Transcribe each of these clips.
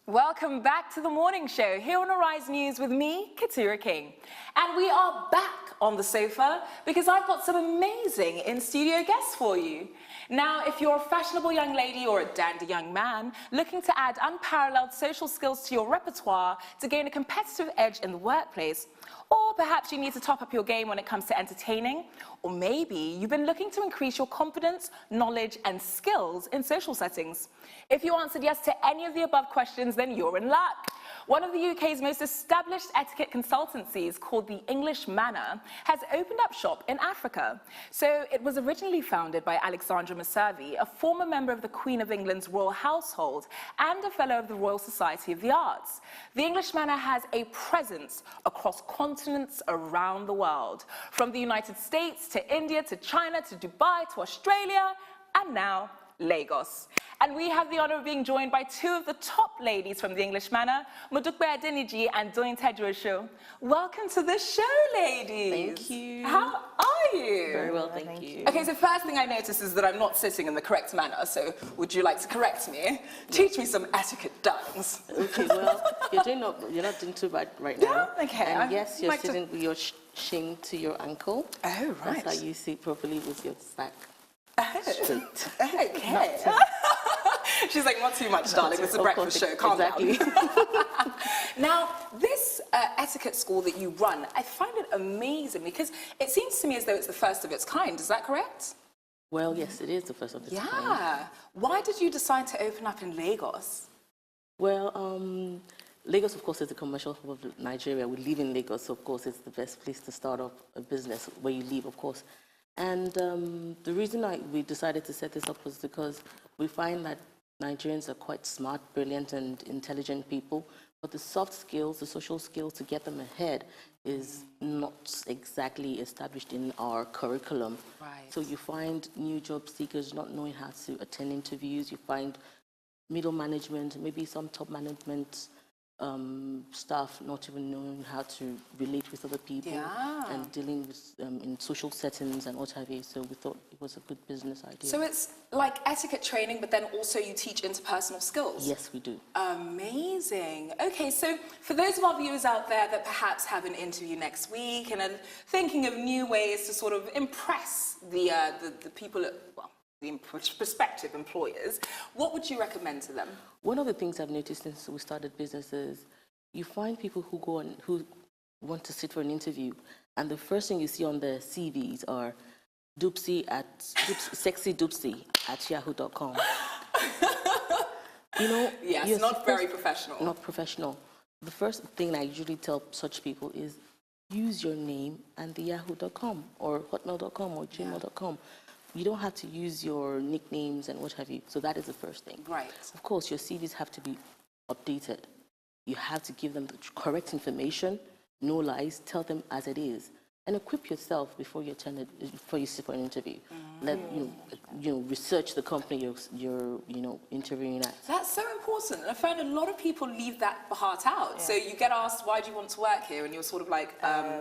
Welcome back to the morning show here on Arise News with me, Katura King. And we are back on the sofa because I've got some amazing in-studio guests for you. Now, if you're a fashionable young lady or a dandy young man looking to add unparalleled social skills to your repertoire to gain a competitive edge in the workplace, or perhaps you need to top up your game when it comes to entertaining, or maybe you've been looking to increase your confidence, knowledge, and skills in social settings. If you answered yes to any of the above questions, then you're in luck. One of the UK's most established etiquette consultancies, called the English Manor, has opened up shop in Africa. So it was originally founded by Alexandra Masavi, a former member of the Queen of England's royal household and a fellow of the Royal Society of the Arts. The English Manor has a presence across continents around the world, from the United States to India to China to Dubai to Australia, and now Lagos. And we have the honor of being joined by two of the top ladies from the English Manor, Modupeola Adeniji and Tejuoso. Welcome to the show, ladies. Thank you. How are you? Very well, thank you. Okay, so first thing I notice is that I'm not sitting in the correct manner, so would you like to correct me? Teach me some etiquette dance. Okay, well, you're not doing too bad right now. Yeah, okay. And yes, you're sitting with your shin to your ankle. Oh, right. That's how you sit properly with your back straight. Okay. She's like, not too much, darling. It's a breakfast show. Calm down. Now, this etiquette school that you run, I find it amazing because it seems to me as though it's the first of its kind. Is that correct? Well, yes, it is the first of its kind. Yeah. Why did you decide to open up in Lagos? Well, Lagos, of course, is the commercial hub of Nigeria. We live in Lagos, so of course, it's the best place to start up a business where you live, of course. And the reason we decided to set this up was because we find that Nigerians are quite smart, brilliant, and intelligent people, but the soft skills, the social skills to get them ahead is not exactly established in our curriculum. Right. So you find new job seekers not knowing how to attend interviews. You find middle management, maybe some top management staff not even knowing how to relate with other people and dealing with in social settings and what have you. So we thought it was a good business idea. So it's like etiquette training, but then also you teach interpersonal skills? Yes, we do. Amazing. Okay, so for those of our viewers out there that perhaps have an interview next week and are thinking of new ways to sort of impress the people at, well, the prospective employers, what would you recommend to them? One of the things I've noticed since we started business is you find people who go on, who want to sit for an interview, and the first thing you see on their CVs are sexy doopsy at yahoo.com. You know, yes, not very professional. Not professional. The first thing I usually tell such people is use your name and the yahoo.com or hotmail.com or gmail.com. You don't have to use your nicknames and what have you. So that is the first thing. Right. Of course, your CVs have to be updated. You have to give them the correct information, no lies, tell them as it is, and equip yourself before you sit for an interview. Let research the company you're interviewing at. That's so important. And I find a lot of people leave that part out. Yeah. So you get asked, why do you want to work here? And you're sort of like,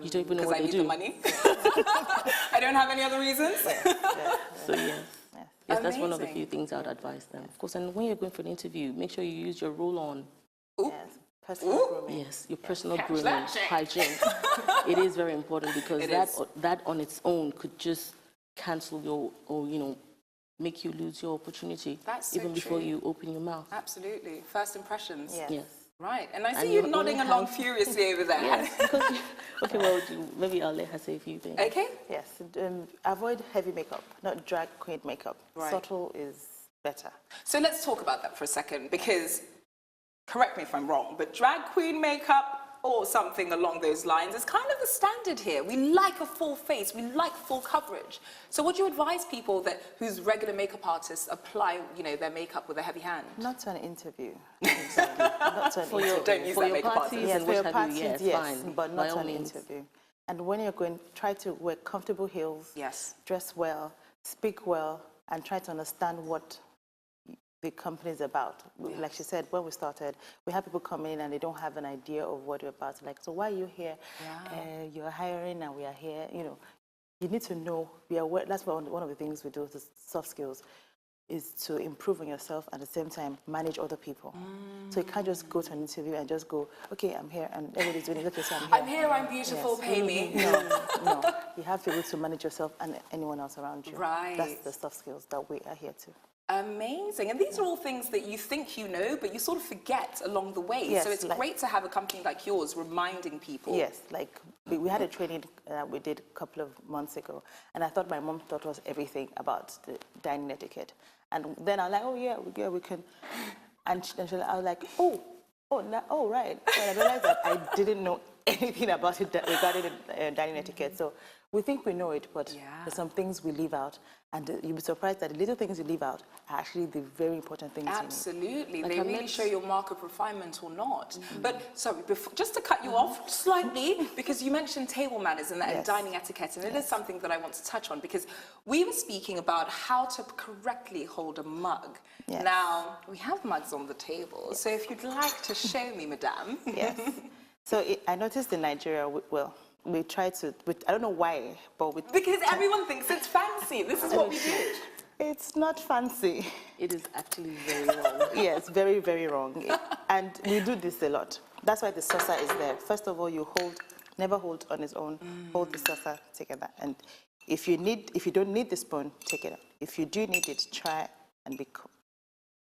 you don't even know what I need the money. I don't have any other reasons. So yes, that's one of the few things I'd advise them. Of course, and when you're going for an interview, make sure you use your roll-on. Yes. Personal grooming. Yes, your personal grooming, hygiene. It is very important because that on its own could just cancel your, or make you lose your opportunity. That's so even before you open your mouth. Absolutely. First impressions. Yes. Right, and I see you nodding along furiously over there. Yes, because okay, well, maybe I'll let her say a few things. Okay. Yes, avoid heavy makeup, not drag queen makeup. Right. Subtle is better. So let's talk about that for a second, because, correct me if I'm wrong, but drag queen makeup or something along those lines is kind of the standard here. We like a full face, we like full coverage. So would you advise people whose regular makeup artists apply, their makeup with a heavy hand? Not to an interview. Exactly. Not to an interview. Don't use that makeup artist. Yes, for your parties, yes, fine, but not to an interview. And when you're going, try to wear comfortable heels, dress well, speak well, and try to understand what the company is about. Like she said, when we started, we have people come in and they don't have an idea of what we're about. Like, so why are you here? You're hiring and we are here. You need to know, be aware. That's one of the things we do, the soft skills. is to improve on yourself and at the same time manage other people. So you can't just go to an interview and just go, okay, I'm here, and everybody's doing it. Okay, so I'm here. I'm here, I'm beautiful, pay me. No. You have to be able to manage yourself and anyone else around you. Right. That's the soft skills that we are here to. Amazing. And these are all things that you think you know, but you sort of forget along the way. Yes, so it's great to have a company like yours reminding people. Yes, like we had a training we did a couple of months ago, and I thought my mom taught us everything about the dining etiquette. And then I was like, oh yeah, we can. And I was like, oh, right. And I realized that I didn't know anything about it regarding dining etiquette. So we think we know it, but there's some things we leave out. And you'll be surprised that the little things you leave out are actually the very important things Absolutely. you need. They really show your mark of refinement or not. But, sorry, just to cut you off slightly, because you mentioned table manners and dining etiquette, and it is something that I want to touch on, because we were speaking about how to correctly hold a mug. Yes. Now, we have mugs on the table, so if you'd like to show me, madame. Yes. So I noticed in Nigeria, we try to, I don't know why, but because everyone thinks it's fancy. This is what we do. It's not fancy. It is actually very wrong. Yes, very, very wrong. And we do this a lot. That's why the saucer is there. First of all, never hold on its own. Hold the saucer together. And if you don't need the spoon, take it out. If you do need it, try and be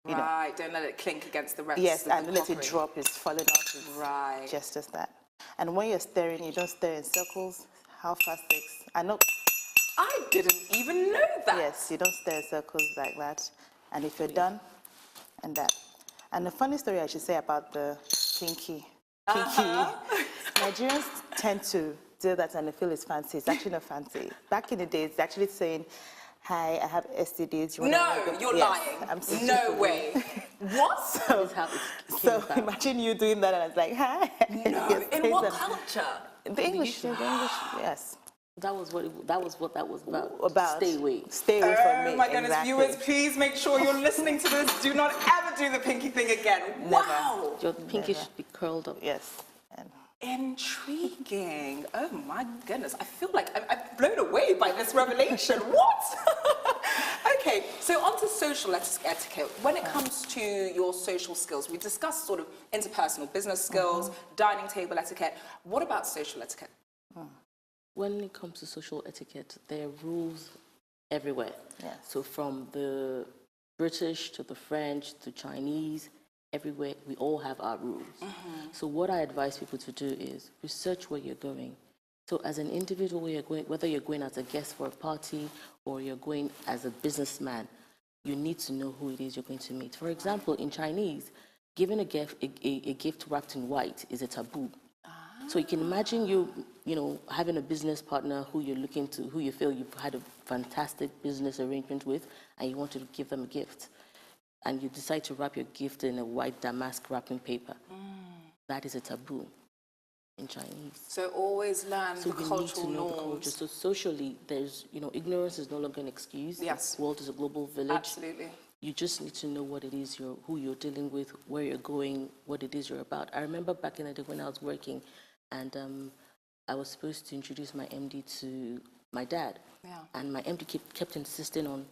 Right, don't let it clink against the rest. Yes, of and the let crockery. it drop, it's falling out. Right. Just as that. And when you're stirring, you don't stir in circles. How fast takes? I didn't even know that. Yes, you don't stir in circles like that. And if you're done, and that. And the funny story I should say about the pinky. Nigerians tend to do that and they feel it's fancy. It's actually not fancy. Back in the day, it's actually saying, hi, I have STDs. No, you're lying. No way. What? So imagine you doing that and I was like, hi. No, Yes, in what culture? The English, yes. That was what that was about. About stay away. Stay away from me. Oh my goodness, exactly. viewers, please make sure you're listening to this. Do not ever do the pinky thing again. Never. Wow. Your pinky should be curled up. Yes. And intriguing. Oh my goodness. I feel like I'm blown away by this revelation. What? Okay, so on to social etiquette. When it comes to your social skills, we discussed sort of interpersonal business skills, dining table etiquette. What about social etiquette? When it comes to social etiquette, there are rules everywhere. Yes. So from the British to the French to Chinese, everywhere we all have our rules. So what I advise people to do is research where you're going. So as an individual, where you're going, whether you're going as a guest for a party or you're going as a businessman, you need to know who it is you're going to meet. For example, in Chinese, giving a gift wrapped in white is a taboo. So you can imagine you having a business partner who you feel you've had a fantastic business arrangement with, and you want to give them a gift, and you decide to wrap your gift in a white damask wrapping paper. That is a taboo in Chinese. So always learn the cultural need to know norms. the culture. So socially, there's ignorance is no longer an excuse. Yes. The world is a global village. Absolutely. You just need to know what it is who you're dealing with, where you're going, what it is you're about. I remember back in the day when I was working, and I was supposed to introduce my MD to my dad. Yeah. And my MD kept insisting on,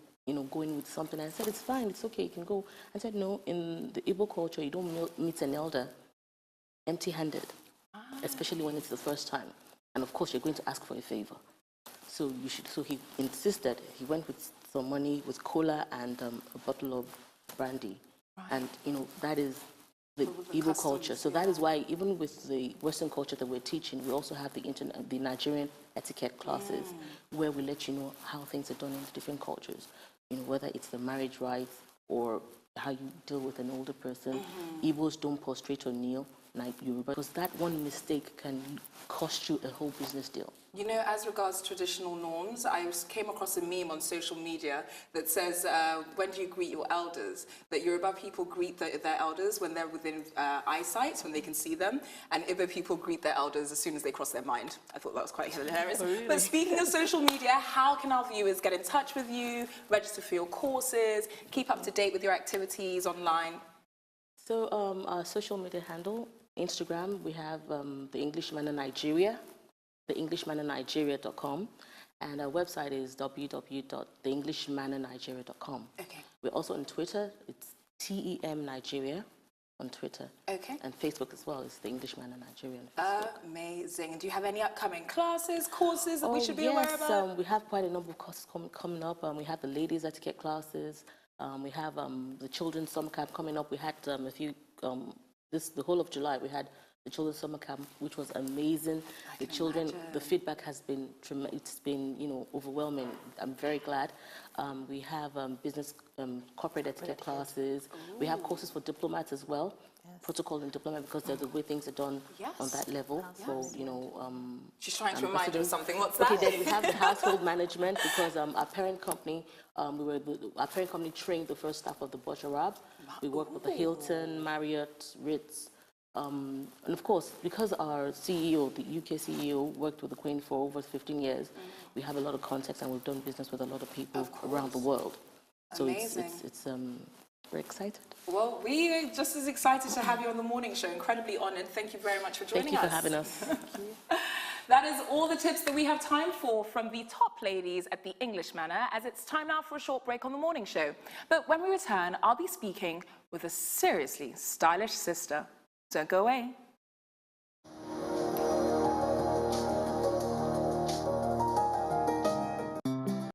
going with something. I said, it's fine, it's okay, you can go. I said, no, in the Igbo culture, you don't meet an elder empty-handed, especially when it's the first time. And of course, you're going to ask for a favor. So he insisted. He went with some money, with cola and a bottle of brandy. Right. And, that is the Igbo culture. So that is why, even with the Western culture that we're teaching, we also have the Nigerian etiquette classes, where we let you know how things are done in the different cultures. Whether it's the marriage rites or how you deal with an older person. Igbos don't prostrate or kneel like Yoruba, because that one mistake can cost you a whole business deal. As regards traditional norms, I came across a meme on social media that says, when do you greet your elders? That Yoruba people greet their elders when they're within eyesight, when they can see them, and Igbo people greet their elders as soon as they cross their mind. I thought that was quite hilarious. Oh, really? But speaking of social media, how can our viewers get in touch with you, register for your courses, keep up to date with your activities online? So our social media handle, Instagram, we have the English Manor Nigeria, theenglishmanornigeria.com, and our website is www.theenglishmanornigeria.com. Okay. We're also on Twitter. It's TEM Nigeria on Twitter. Okay. And Facebook as well. It's the English Manor Nigeria on Facebook. Amazing. Do you have any upcoming classes, courses that we should be aware about? Yes, we have quite a number of courses coming up. We have the ladies' etiquette classes. We have the children's summer camp coming up. We had a few, the whole of July, we had the children's summer camp, which was amazing. The children, the feedback has been it's been, you know, overwhelming. I'm very glad. We have business corporate etiquette classes. Ooh. We have courses for diplomats as well. Yes. Protocol and diplomat, because they're the way things are done on that level. Yes. So, you know, she's trying to remind you of something. What's that? Okay, then we have the household management, because our parent company, our parent company trained the first staff of the Burj Arab. We work with the Hilton, Marriott, Ritz. And of course, because our CEO, the UK CEO, worked with the Queen for over 15 years, we have a lot of contacts and we've done business with a lot of people around the world. So it's very excited. Well, we are just as excited to have you on the morning show. Incredibly honored. Thank you very much for joining us. Thank you for having us. Thank you. That is all the tips that we have time for from the top ladies at the English Manor, as it's time now for a short break on the morning show. But when we return, I'll be speaking with a seriously stylish sister. Don't go away.